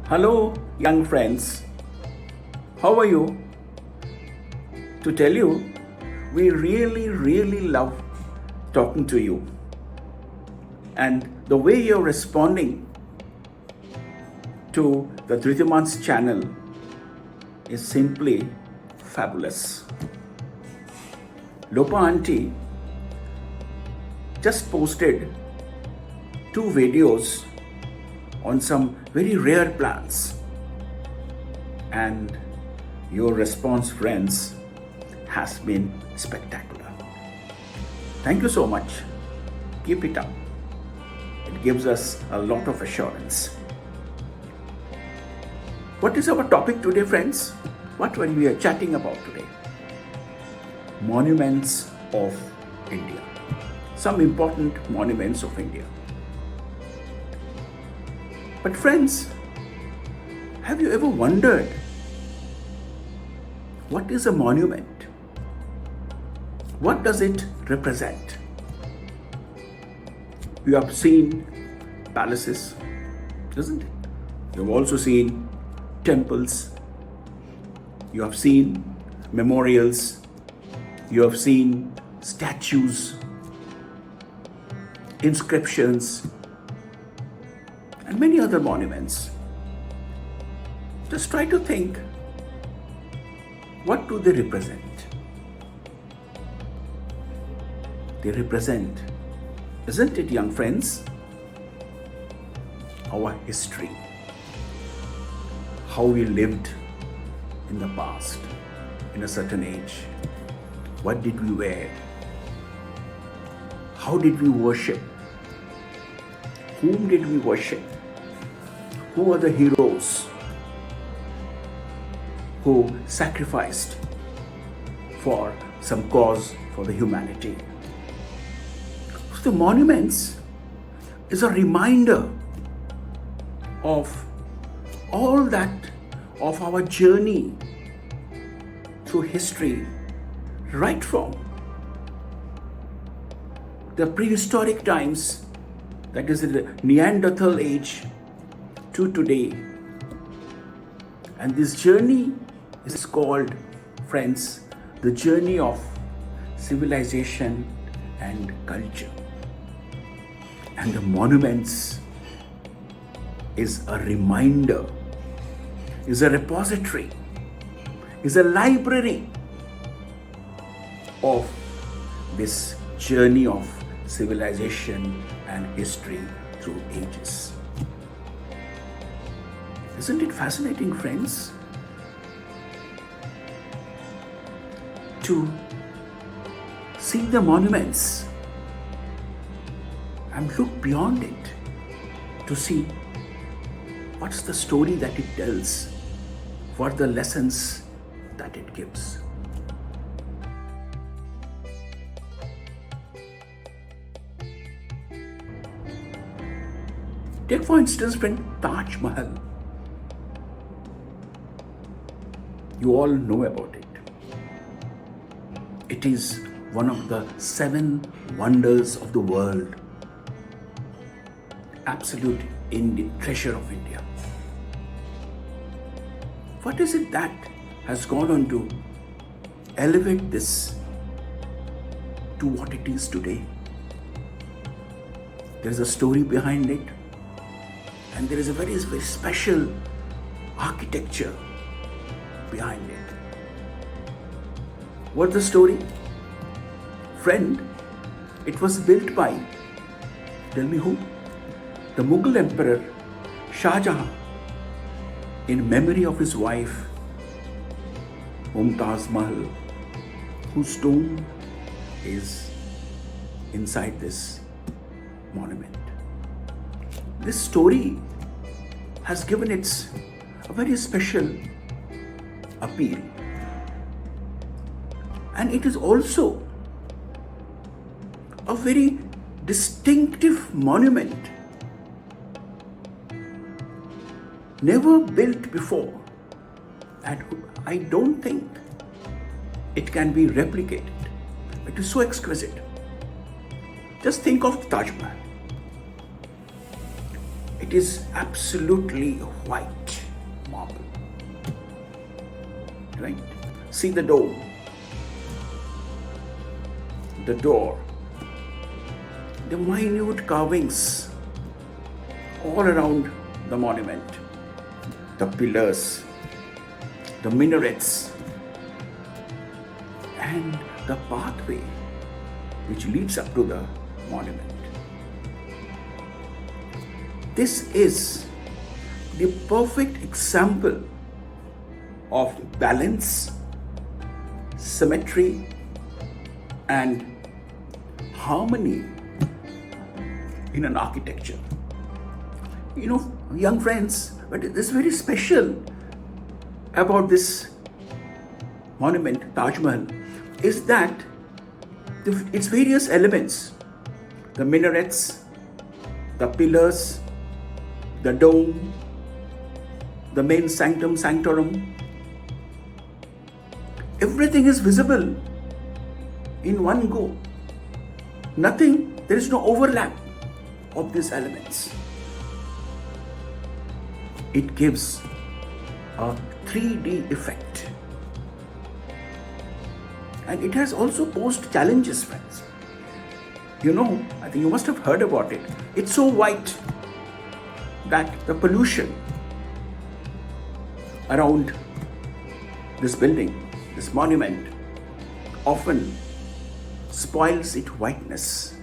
Hello, young friends. How are you? To tell you, we really love talking to you. And the way you're responding to the Dhritimaan's channel is simply fabulous. Lopa Auntie just posted 2 videos on some very rare plants, and your response, friends, has been spectacular. Thank you so much. Keep it up. It gives us a lot of assurance. What is our topic today, friends? What were we chatting about today? Monuments of India. Some important monuments of India. But friends, have you ever wondered what is a monument? What does it represent? You have seen palaces, isn't it? You've also seen temples. You have seen memorials. You have seen statues, inscriptions, and many other monuments. Just try to think, what do they represent? They represent, isn't it, young friends, our history, how we lived in the past, in a certain age. What did we wear? How did we worship? Whom did we worship? Who are the heroes who sacrificed for some cause for the humanity? So the monuments is a reminder of all that, of our journey through history, right from the prehistoric times, that is the Neanderthal age, to today. And this journey is called, friends, the journey of civilization and culture. And the monuments is a reminder, is a repository, is a library of this journey of civilization and history through ages. Isn't it fascinating, friends, to see the monuments and look beyond it to see what's the story that it tells, what the lessons that it gives. Take for instance, friend, Taj Mahal. You all know about it. It is one of the 7 wonders of the world. Absolute treasure of India. What is it that has gone on to elevate this to what it is today? There is a story behind it, and there is a very special architecture behind it. What's the story? Friend, it was built by, tell me who? The Mughal Emperor Shah Jahan, in memory of his wife Taj Mahal, whose tomb is inside this monument. This story has given a very special appeal, and it is also a very distinctive monument, never built before, and I don't think it can be replicated. It is so exquisite. Just think of the Taj Mahal. It is absolutely white marble. Right? See the dome, the door, the minute carvings all around the monument, the pillars, the minarets, and the pathway which leads up to the monument. This is the perfect example of balance, symmetry, and harmony in an architecture. Young friends, but it is very special about this monument, Taj Mahal, is that its various elements, the minarets, the pillars, the dome, the main sanctum sanctorum, everything is visible in one go. There is no overlap of these elements. It gives a 3D effect. And it has also posed challenges, friends. I think you must have heard about it. It's so white that the pollution around this building, this monument, often spoils its whiteness.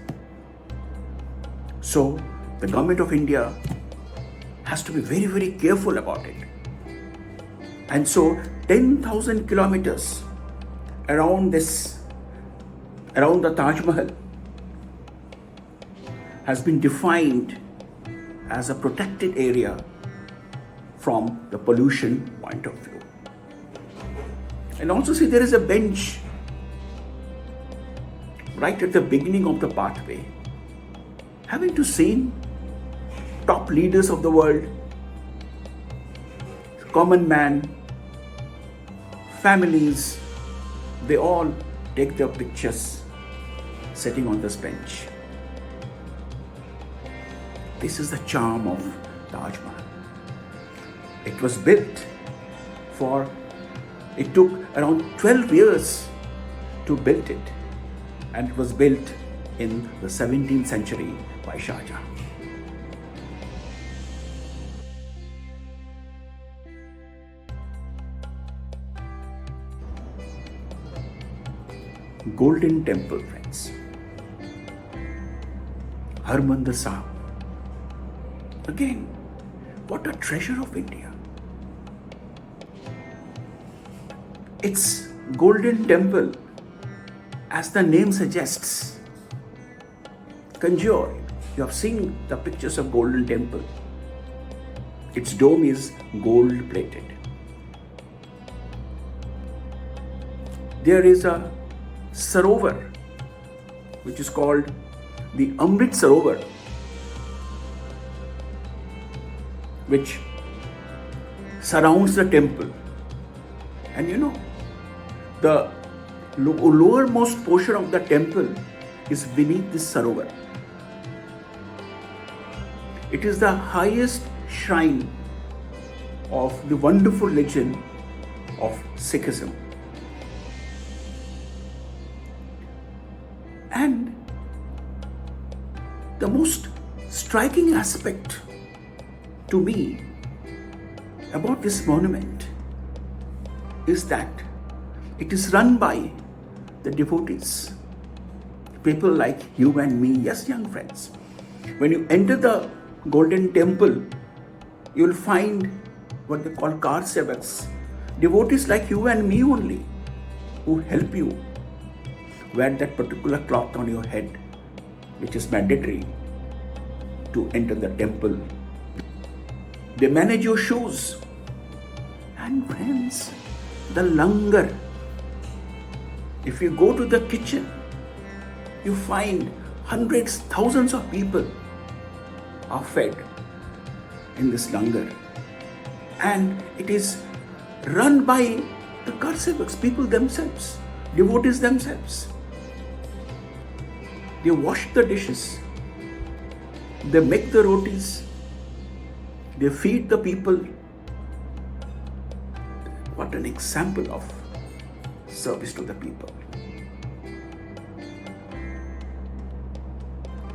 So the government of India has to be very, very careful about it. And so 10,000 kilometers around the Taj Mahal has been defined as a protected area from the pollution point of view. And also see, there is a bench right at the beginning of the pathway. Haven't you seen top leaders of the world, common man, families, they all take their pictures sitting on this bench. This is the charm of Taj Mahal. It was built it took around 12 years to build it, and it was built in the 17th century by Shah Jahan. Golden Temple, friends. Harmandir Sahib. Again, what a treasure of India. It's Golden Temple, as the name suggests. Conjure. You have seen the pictures of Golden Temple. Its dome is gold plated. There is a Sarovar, which is called the Amrit Sarovar, which surrounds the temple. And the lowermost portion of the temple is beneath this Sarovar. It is the highest shrine of the wonderful religion of Sikhism. And the most striking aspect to me about this monument is that it is run by the devotees, people like you and me. Yes, young friends. When you enter the Golden Temple, you will find what they call kar sevaks, devotees like you and me only, who help you wear that particular cloth on your head, which is mandatory to enter the temple. They manage your shoes. And friends, the langar. If you go to the kitchen, you find hundreds, thousands of people are fed in this langar. And it is run by the kar sevaks, people themselves, devotees themselves. They wash the dishes, they make the rotis, They feed the people. What an example of service to the people.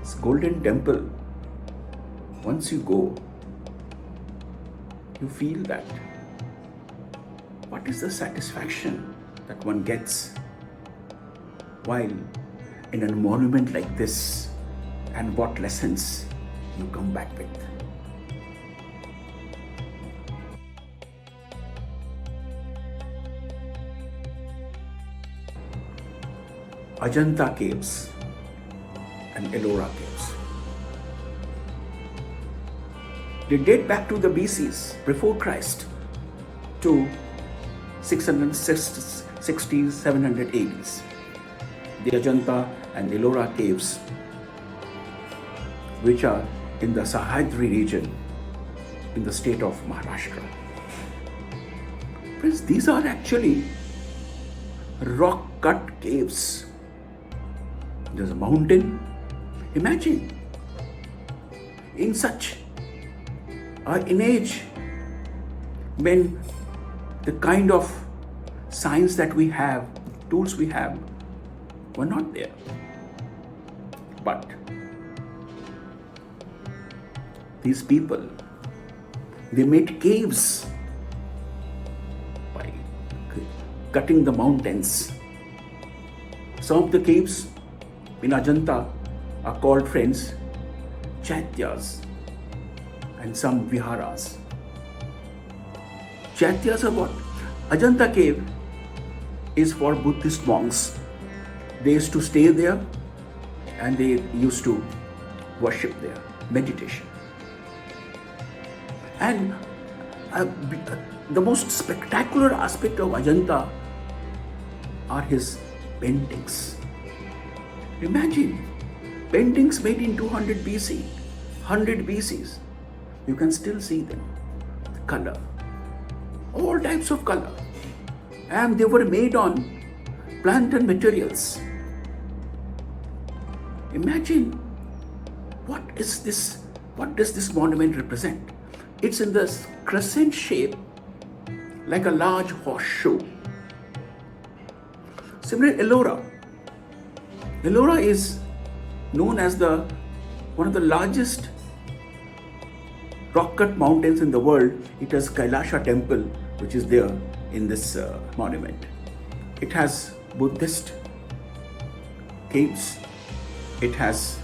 This golden temple, once you go, you feel that. What is the satisfaction that one gets while in a monument like this, and what lessons you come back with? Ajanta Caves and Ellora Caves. They date back to the BCs, before Christ, to 660s, 780s. The Ajanta and Ellora Caves, which are in the Sahyadri region in the state of Maharashtra. Friends, these are actually rock-cut caves. There's a mountain. Imagine, in such an age when the kind of science that we have, tools we have, were not there. But these people, they made caves by cutting the mountains. Some of the caves in Ajanta are called, friends, chaityas, and some viharas. Chaityas are what? Ajanta cave is for Buddhist monks. They used to stay there and they used to worship there, meditation. And the most spectacular aspect of Ajanta are his paintings. Imagine, paintings made in 200 BC, 100 BCs. You can still see them. The color, all types of color. And they were made on plantain materials. Imagine, what does this monument represent? It's in this crescent shape, like a large horseshoe. Similarly, Ellora is known as one of the largest rock-cut mountains in the world. It has Kailasha temple, which is there in this monument. It has Buddhist caves. It has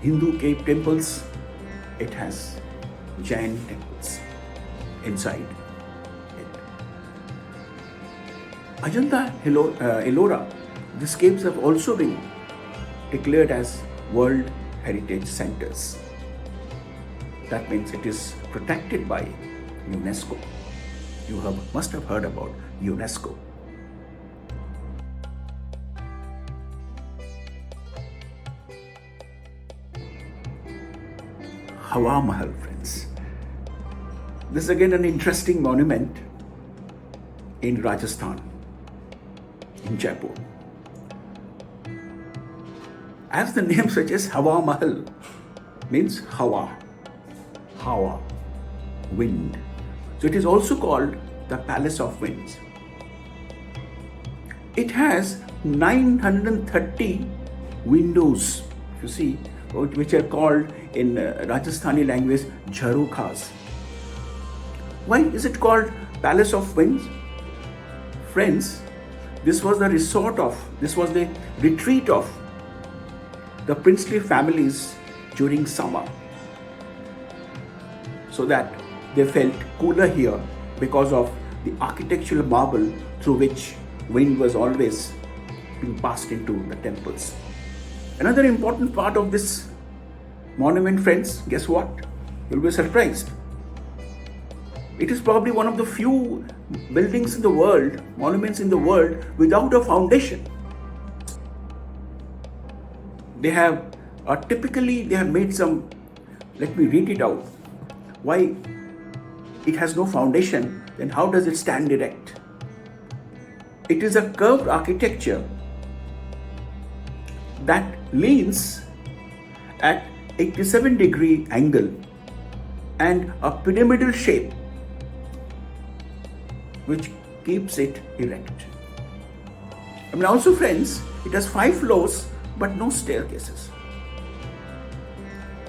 Hindu cave temples. It has Jain temples inside it. Ajanta Ellora, these caves have also been declared as World Heritage Centers. That means it is protected by UNESCO. You must have heard about UNESCO. Hawa Mahal, friends. This is again an interesting monument in Rajasthan, in Jaipur. As the name suggests, Hawa Mahal means Hawa, wind. So it is also called the Palace of Winds. It has 930 windows, you see, which are called in Rajasthani language jharokhas. Why is it called Palace of Winds? Friends, this was the retreat of the princely families during summer, so that they felt cooler here because of the architectural marble through which wind was always being passed into the temples. Another important part of this monument, friends, guess what? You'll be surprised. It is probably one of the few buildings in the world, monuments in the world, without a foundation. They have made some, let me read it out. Why it has no foundation, then how does it stand erect? It is a curved architecture that leans at 87-degree angle and a pyramidal shape which keeps it erect. Also friends, it has 5 floors but no staircases.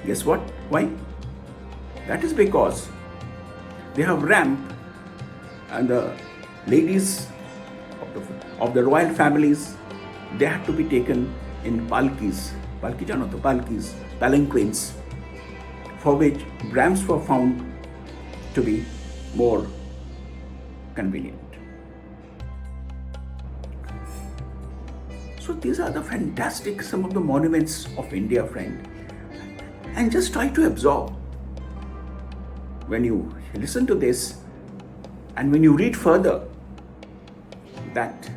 Guess what? Why? That is because they have ramp, and the ladies of the royal families, they had to be taken in palkis, palanquins, for which ramps were found to be more convenient. So these are the fantastic, some of the monuments of India, friend. And just try to absorb. When you listen to this and when you read further, that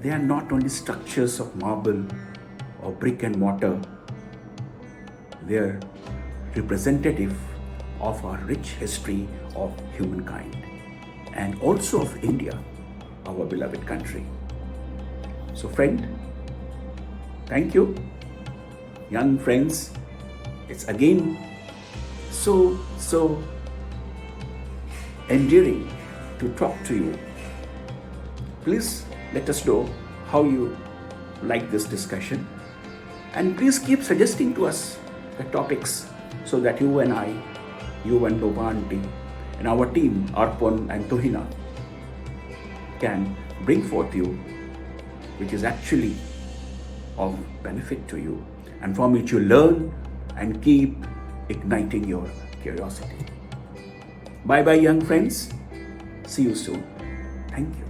they are not only structures of marble or brick and mortar, they are representative of our rich history of humankind and also of India, our beloved country. So friend, thank you. Young friends, it's again so endearing to talk to you. Please let us know how you like this discussion, and please keep suggesting to us the topics so that you and I, you and Loba Aunty, and our team, Arpon and Tuhina, can bring forth you, which is actually of benefit to you, and from which you learn and keep igniting your curiosity. Bye bye, young friends. See you soon. Thank you.